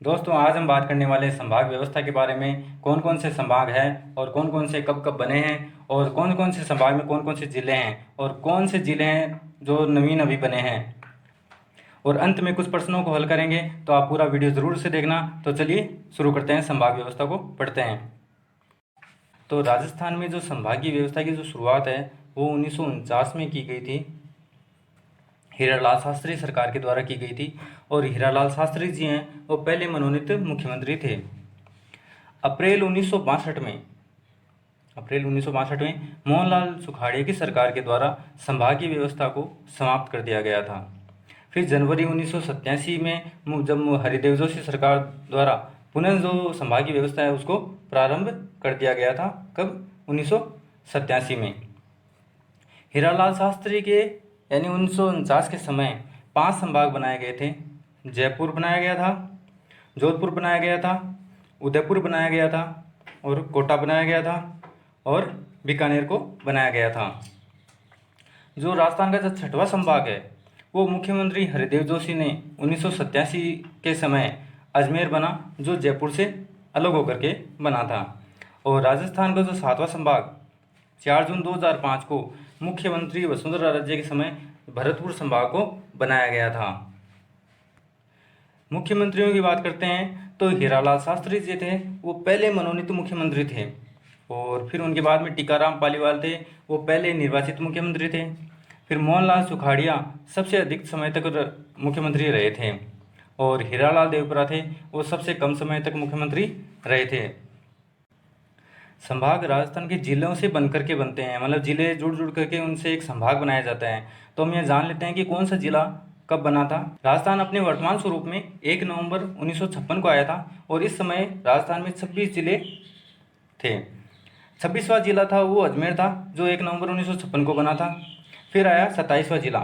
दोस्तों, आज हम बात करने वाले हैं संभाग व्यवस्था के बारे में। कौन कौन से संभाग हैं और कौन कौन से कब कब बने हैं और कौन कौन से संभाग में कौन कौन से ज़िले हैं और कौन से ज़िले हैं जो नवीन अभी बने हैं। और अंत में कुछ प्रश्नों को हल करेंगे, तो आप पूरा वीडियो ज़रूर से देखना। तो चलिए शुरू करते हैं, संभाग व्यवस्था को पढ़ते हैं। तो राजस्थान में जो संभागीय व्यवस्था की जो शुरुआत है वो 1949 में की गई थी। हीरालाल शास्त्री सरकार के द्वारा की गई थी और हीरालाल शास्त्री जी हैं वो पहले मनोनीत मुख्यमंत्री थे। अप्रैल 1962 में मोहनलाल सुखाड़िया की सरकार के द्वारा संभागीय व्यवस्था को समाप्त कर दिया गया था। फिर जनवरी 1987 में जब हरिदेव जोशी सरकार द्वारा पुनः जो संभागीय व्यवस्था है उसको प्रारंभ कर दिया गया था। कब? 1987 में। हीरालाल शास्त्री के यानी 1949 के समय 5 संभाग बनाए गए थे। जयपुर बनाया गया था, जोधपुर बनाया गया था, उदयपुर बनाया गया था और कोटा बनाया गया था और बीकानेर को बनाया गया था। जो राजस्थान का जो छठवां संभाग है वो मुख्यमंत्री हरिदेव जोशी ने 1987 के समय अजमेर बना, जो जयपुर से अलग होकर के बना था। और राजस्थान का जो 7वां संभाग 4 जून 2005 को मुख्यमंत्री वसुंधरा राजे के समय भरतपुर संभाग को बनाया गया था। मुख्यमंत्रियों की बात करते हैं तो हीरालाल शास्त्री जी थे वो पहले मनोनीत मुख्यमंत्री थे और फिर उनके बाद में टीकाराम पालीवाल थे, वो पहले निर्वाचित मुख्यमंत्री थे। फिर मोहनलाल सुखाड़िया सबसे अधिक समय तक मुख्यमंत्री रहे थे और हीरालाल देवपरा थे वो सबसे कम समय तक मुख्यमंत्री रहे थे। संभाग राजस्थान के जिलों से बनकर के बनते हैं, मतलब जिले जुड़ जुड़ करके उनसे एक संभाग बनाया जाता है। तो हम यह जान लेते हैं कि कौन सा जिला कब बना था। राजस्थान अपने वर्तमान स्वरूप में 1 नवंबर 1956 को आया था और इस समय राजस्थान में 26 जिले थे। 26वां जिला था वो अजमेर था, जो 1 नवंबर 1956 को बना था। फिर आया 27वां जिला।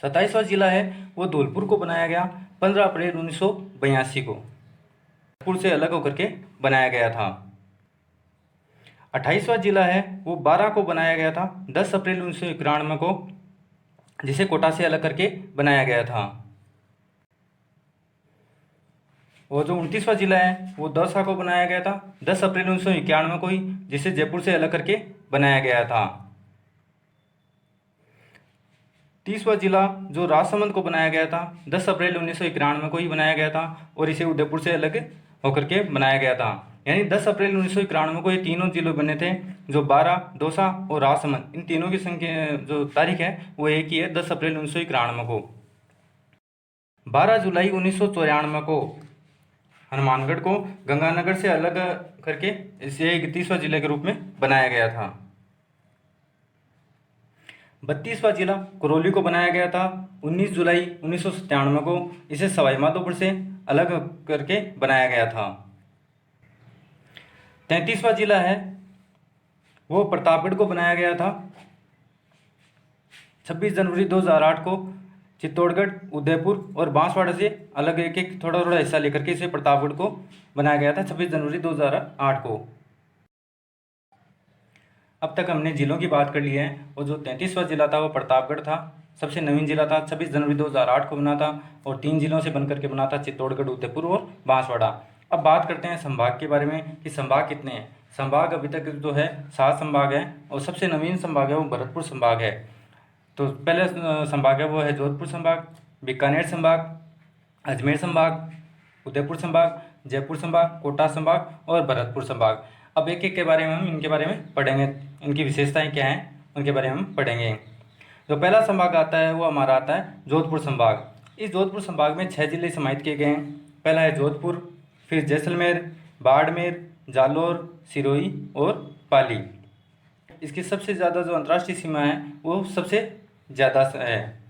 27वां जिला है वो धौलपुर को बनाया गया 15 अप्रैल 1982 को, धौलपुर से अलग होकर के बनाया गया था। 28वां जिला है वो 12 को बनाया गया था 10 अप्रैल 1991 को, जिसे कोटा से अलग करके बनाया गया था। और जो 29वां जिला है वो दौसा को बनाया गया था 10 अप्रैल 1991 को ही, जिसे जयपुर से अलग करके बनाया गया था। 30वां जिला जो राजसमंद को बनाया गया था 10 अप्रैल 1991 को ही बनाया गया था और इसे उदयपुर से अलग होकर के बनाया गया था। यानी 10 अप्रैल 1991 को ये तीनों जिले बने थे, जो 12, दौसा और राजसमंद, इन तीनों की संख्या जो तारीख है वो एक ही है, 10 अप्रैल 1991 को। 12 जुलाई 1994 को हनुमानगढ़ को गंगानगर से अलग करके इसे 31वां जिले के रूप में बनाया गया था। 32वां जिला करौली को बनाया गया था 19 जुलाई 1997 को, इसे सवाई माधोपुर से अलग करके बनाया गया था। 33वां जिला है वो प्रतापगढ़ को बनाया गया था 26 जनवरी 2008 को। चित्तौड़गढ़, उदयपुर और बांसवाड़ा से अलग एक एक थोड़ा थोड़ा हिस्सा लेकर के इसे प्रतापगढ़ को बनाया गया था 26 जनवरी 2008 को। अब तक हमने जिलों की बात कर ली है और जो 33वां जिला था वो प्रतापगढ़ था, सबसे नवीन जिला था, 26 जनवरी 2008 को बना था और 3 जिलों से बनकर के बना था, चित्तौड़गढ़, उदयपुर और बांसवाड़ा। अब बात करते हैं संभाग के बारे में कि संभाग कितने हैं। संभाग अभी तक जो है 7 संभाग हैं और सबसे नवीन संभाग है वो भरतपुर संभाग है। तो पहले संभाग है वो है जोधपुर संभाग, बीकानेर संभाग, अजमेर संभाग, उदयपुर संभाग, जयपुर संभाग, कोटा संभाग और भरतपुर संभाग। अब एक एक के बारे में हम इनके बारे में पढ़ेंगे, इनकी विशेषताएं क्या हैं उनके बारे में हम पढ़ेंगे। जो पहला संभाग आता है वो हमारा आता है जोधपुर संभाग। इस जोधपुर संभाग में 6 जिले समाहित किए गए हैं। पहला है जोधपुर, फिर जैसलमेर, बाड़मेर, जालौर, सिरोही और पाली। इसकी सबसे ज़्यादा जो अंतर्राष्ट्रीय सीमा है वो सबसे ज़्यादा है।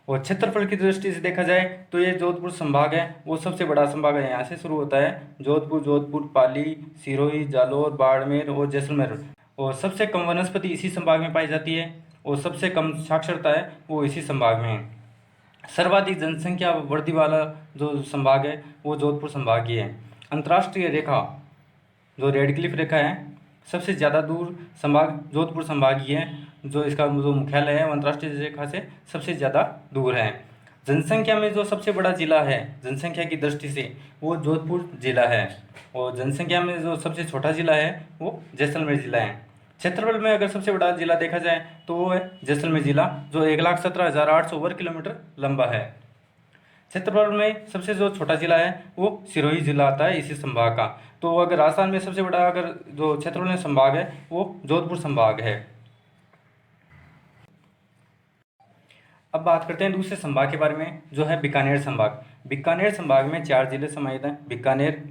और क्षेत्रफल की दृष्टि से देखा जाए तो ये जोधपुर संभाग है वो सबसे बड़ा संभाग है। यहाँ से शुरू होता है जोधपुर, पाली, सिरोही, जालौर, बाड़मेर और जैसलमेर। और सबसे कम वनस्पति इसी संभाग में पाई जाती है और सबसे कम साक्षरता है वो इसी संभाग में है। सर्वाधिक जनसंख्या वृद्धि वाला जो संभाग है वो जोधपुर संभाग ही है। अंतर्राष्ट्रीय रेखा जो रेड क्लिफ रेखा है सबसे ज़्यादा दूर संभाग जोधपुर संभाग ही है, जो इसका जो मुख्यालय है वो अंतर्राष्ट्रीय रेखा से सबसे ज़्यादा दूर है। जनसंख्या में जो सबसे बड़ा जिला है जनसंख्या की दृष्टि से वो जोधपुर जिला है, और जनसंख्या में जो सबसे छोटा जिला है वो जैसलमेर जिला है। क्षेत्रफल में अगर सबसे बड़ा जिला देखा जाए तो वो है जैसलमेर जिला, जो 1,17,800 वर्ग किलोमीटर लंबा है। क्षेत्रफल में सबसे जो छोटा जिला है वो सिरोही जिला आता है इसी संभाग का। तो अगर राजस्थान में सबसे बड़ा अगर जो क्षेत्रफल में संभाग है वो जोधपुर संभाग है। अब बात करते हैं दूसरे संभाग के बारे में, जो है बीकानेर संभाग। बीकानेर संभाग में 4 जिले समाहित हैं: बीकानेर,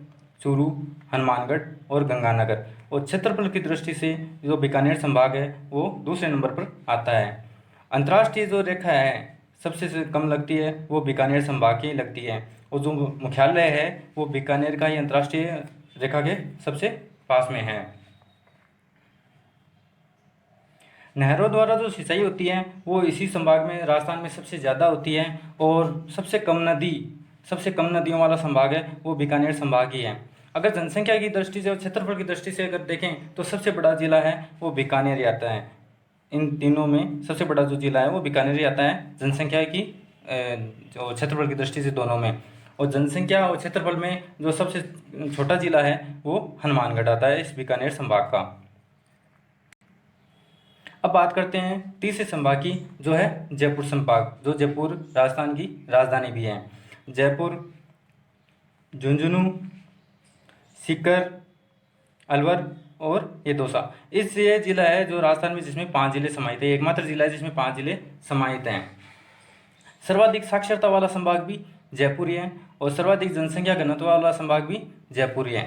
चूरू, हनुमानगढ़ और गंगानगर। और क्षेत्रफल की दृष्टि से जो बीकानेर संभाग है वो दूसरे नंबर पर आता है। अंतर्राष्ट्रीय जो रेखा है सबसे कम लगती है वो बीकानेर संभाग की लगती है, और जो मुख्यालय है वो बीकानेर का ही अंतर्राष्ट्रीय रेखा के सबसे पास में है। नहरों द्वारा जो सिंचाई होती है वो इसी संभाग में राजस्थान में सबसे ज़्यादा होती है, और सबसे कम नदियों वाला संभाग है वो बीकानेर संभाग ही है। अगर जनसंख्या की दृष्टि से और क्षेत्रफल की दृष्टि से अगर देखें तो सबसे बड़ा जिला है वो बीकानेर ही आता है। इन तीनों में सबसे बड़ा जो जिला है वो बीकानेर ही आता है, जनसंख्या की जो क्षेत्रफल की दृष्टि से दोनों में। और जनसंख्या और क्षेत्रफल में जो सबसे छोटा जिला है वो हनुमानगढ़ आता है इस बीकानेर संभाग का। अब बात करते हैं तीसरे संभाग की, जो है जयपुर संभाग, जो जयपुर राजस्थान की राजधानी भी है। जयपुर, झुंझुनू, सीकर, अलवर और ये दौसा, इस ये जिला है जो राजस्थान में जिसमें 5 जिले समाहित है। एकमात्र जिला है जिसमें 5 जिले समाहित हैं। सर्वाधिक साक्षरता वाला संभाग भी जयपुर ही है, और सर्वाधिक जनसंख्या घनत्व वाला संभाग भी जयपुर ही है।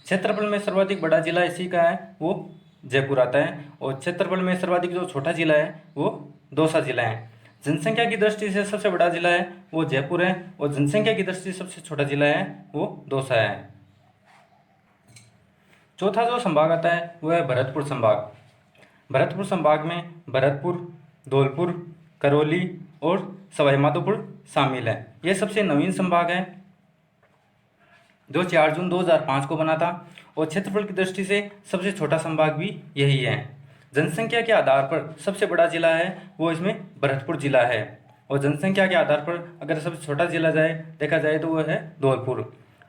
क्षेत्रफल में सर्वाधिक बड़ा जिला इसी का है वो जयपुर आता है, और क्षेत्रफल में सर्वाधिक जो छोटा जिला है वो दौसा जिला है। जनसंख्या की दृष्टि से सबसे बड़ा जिला है वो जयपुर है, और जनसंख्या की दृष्टि से सबसे छोटा जिला है वो दौसा है। चौथा जो संभाग आता है वो है भरतपुर संभाग। भरतपुर संभाग में भरतपुर, धौलपुर, करौली और सवाई माधोपुर शामिल है। यह सबसे नवीन संभाग है जो 4 जून 2005 को बना था, और क्षेत्रफल की दृष्टि से सबसे छोटा संभाग भी यही है। जनसंख्या के आधार पर सबसे बड़ा जिला है वो इसमें भरतपुर जिला है, और जनसंख्या के आधार पर अगर सबसे छोटा जिला देखा जाए तो वो है धौलपुर।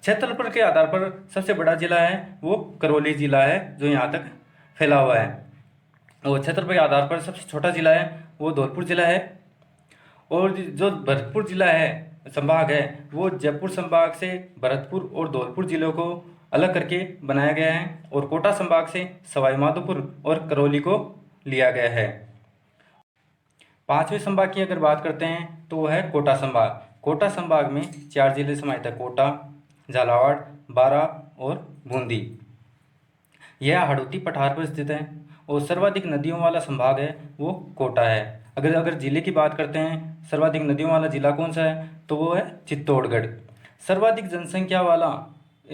क्षेत्रफल के आधार पर सबसे बड़ा जिला है वो करौली जिला है जो यहाँ तक फैला हुआ है, और क्षेत्रफल के आधार पर सबसे छोटा जिला है वो धौलपुर जिला है। और जो भरतपुर जिला है संभाग है वो जयपुर संभाग से भरतपुर और धौलपुर जिलों को अलग करके बनाया गया है, और कोटा संभाग से सवाई माधोपुर और करौली को लिया गया है। 5वें संभाग की अगर बात करते हैं तो वो है कोटा संभाग। कोटा संभाग में 4 जिले समाहित है: कोटा, झालावाड़, बारा और बूंदी। यह हाड़ौती पठार पर स्थित है, और सर्वाधिक नदियों वाला संभाग है वो कोटा है। अगर जिले की बात करते हैं सर्वाधिक नदियों वाला जिला कौन सा है तो वो है चित्तौड़गढ़। सर्वाधिक जनसंख्या वाला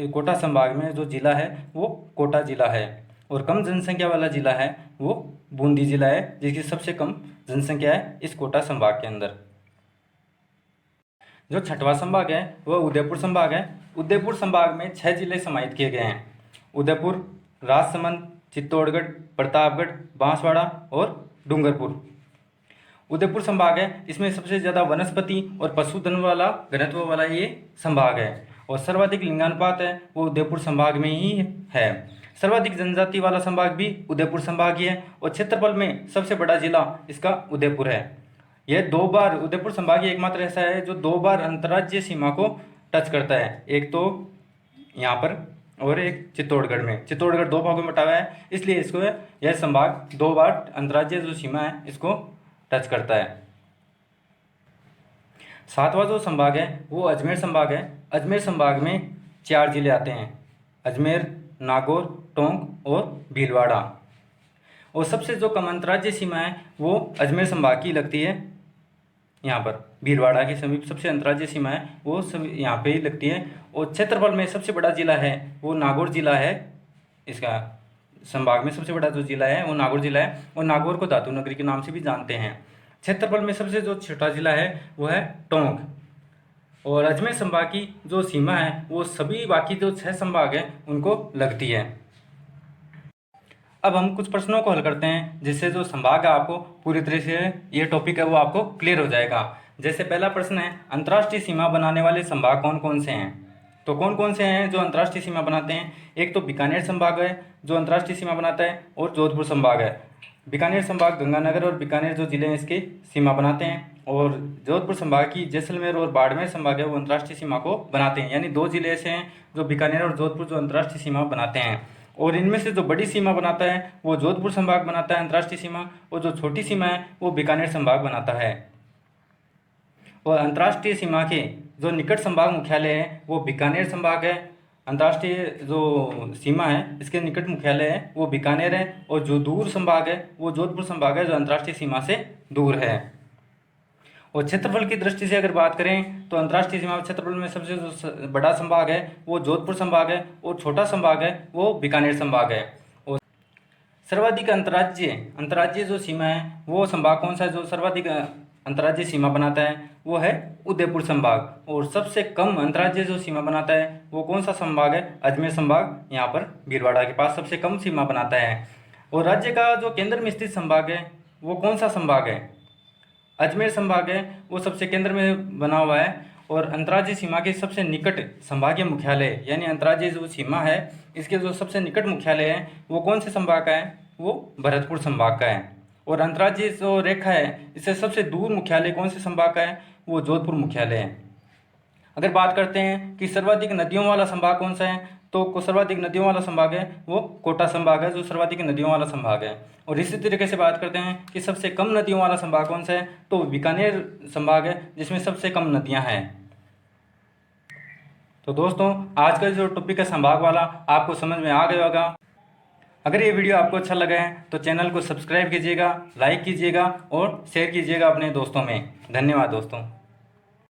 कोटा संभाग में जो जिला है वो कोटा जिला है, और कम जनसंख्या वाला जिला है वो बूंदी जिला है, जिसकी सबसे कम जनसंख्या है इस कोटा संभाग के अंदर। जो 6वां संभाग है वह उदयपुर संभाग है। उदयपुर संभाग में 6 जिले समाहित किए गए हैं: उदयपुर, राजसमंद, चित्तौड़गढ़, प्रतापगढ़, बांसवाड़ा और डूंगरपुर। उदयपुर संभाग है, इसमें सबसे ज़्यादा वनस्पति और पशुधन वाला घनत्व वाला ये संभाग है, और सर्वाधिक लिंगानुपात है वो उदयपुर संभाग में ही है। सर्वाधिक जनजाति वाला संभाग भी उदयपुर संभाग ही है, और क्षेत्रफल में सबसे बड़ा जिला इसका उदयपुर है। यह 2 बार उदयपुर संभाग ही एकमात्र ऐसा है जो 2 बार अंतर्राज्यीय सीमा को टच करता है, एक तो यहाँ पर और एक चित्तौड़गढ़ में। चित्तौड़गढ़ 2 भागों में बटा हुआ है, इसलिए इसको यह संभाग 2 बार अंतर्राज्यीय जो सीमा है इसको टच करता है। 7वां जो संभाग है वो अजमेर संभाग है। अजमेर संभाग में 4 जिले आते हैं: अजमेर, नागौर, टोंक और भीलवाड़ा। और सबसे जो कम अंतर्राज्यीय सीमा है वो अजमेर संभाग की लगती है। यहाँ पर भीलवाड़ा के समीप सबसे अंतर्राज्यीय सीमा है वो सब यहाँ पे ही लगती है। और क्षेत्रफल में सबसे बड़ा जिला है वो नागौर जिला है। इसका संभाग में सबसे बड़ा जो जिला है वो नागौर जिला है, और नागौर को धातु नगरी के नाम से भी जानते हैं। क्षेत्रफल में सबसे जो छोटा जिला है वो है टोंक। और अजमेर संभाग की जो सीमा है वो सभी बाकी जो 6 संभाग हैं उनको लगती है। अब हम कुछ प्रश्नों को हल करते हैं जिससे जो संभाग है आपको पूरी तरह से ये टॉपिक है वो आपको क्लियर हो जाएगा। जैसे पहला प्रश्न है, अंतर्राष्ट्रीय सीमा बनाने वाले संभाग कौन कौन से हैं? तो कौन कौन से हैं जो अंतर्राष्ट्रीय सीमा बनाते हैं? एक तो बीकानेर संभाग है जो अंतर्राष्ट्रीय सीमा बनाता है, और जोधपुर संभाग है। बीकानेर संभाग गंगानगर और बीकानेर जो जिले हैं इसके सीमा बनाते हैं, और जोधपुर संभाग की जैसलमेर और बाड़मेर संभाग है वो अंतर्राष्ट्रीय सीमा को बनाते हैं। यानी 2 जिले ऐसे हैं जो बीकानेर और जोधपुर जो अंतर्राष्ट्रीय सीमा बनाते हैं। और इनमें से जो बड़ी सीमा बनाता है वो जोधपुर संभाग बनाता है अंतर्राष्ट्रीय सीमा, और जो छोटी सीमा है वो बीकानेर संभाग बनाता है। और अंतर्राष्ट्रीय सीमा के जो निकट संभाग मुख्यालय है वो बीकानेर संभाग है। अंतर्राष्ट्रीय जो सीमा है इसके निकट मुख्यालय है वो बीकानेर है, और जो दूर संभाग है वो जोधपुर संभाग है जो अंतर्राष्ट्रीय सीमा से दूर है। और क्षेत्रफल की दृष्टि से अगर बात करें तो अंतर्राष्ट्रीय सीमा क्षेत्रफल में सबसे जो बड़ा संभाग है वो जोधपुर संभाग है, और छोटा संभाग है वो बीकानेर संभाग है। और सर्वाधिक अंतर्राज्यीय जो सीमा है वो संभाग कौन सा है जो सर्वाधिक अंतर्राज्यीय सीमा बनाता है? वो है उदयपुर संभाग। और सबसे कम अंतर्राज्यीय जो सीमा बनाता है वो कौन सा संभाग है? अजमेर संभाग, यहाँ पर भीलवाड़ा के पास सबसे कम सीमा बनाता है। और राज्य का जो केंद्र में स्थित संभाग है वो कौन सा संभाग है? अजमेर संभाग है, वो सबसे केंद्र में बना हुआ है। और अंतर्राज्यीय सीमा के सबसे निकट संभागीय मुख्यालय यानी अंतर्राज्यीय जो सीमा है इसके जो सबसे निकट मुख्यालय है वो कौन से संभाग का है? वो भरतपुर संभाग का है। और अंतर्राज्यीय जो रेखा है इससे सबसे दूर मुख्यालय कौन से संभाग का है? वो जोधपुर मुख्यालय है। अगर बात करते हैं कि सर्वाधिक नदियों वाला संभाग कौन सा है, तो सर्वाधिक नदियों वाला संभाग है वो कोटा संभाग है जो सर्वाधिक नदियों वाला संभाग है। और इसी तरीके से बात करते हैं कि सबसे कम नदियों वाला संभाग कौन सा है, तो बीकानेर संभाग है जिसमें सबसे कम नदियां हैं। तो दोस्तों आज का जो टॉपिक है संभाग वाला आपको समझ में आ गया होगा। अगर ये वीडियो आपको अच्छा लगा है तो चैनल को सब्सक्राइब कीजिएगा, लाइक कीजिएगा और शेयर कीजिएगा अपने दोस्तों में। धन्यवाद दोस्तों।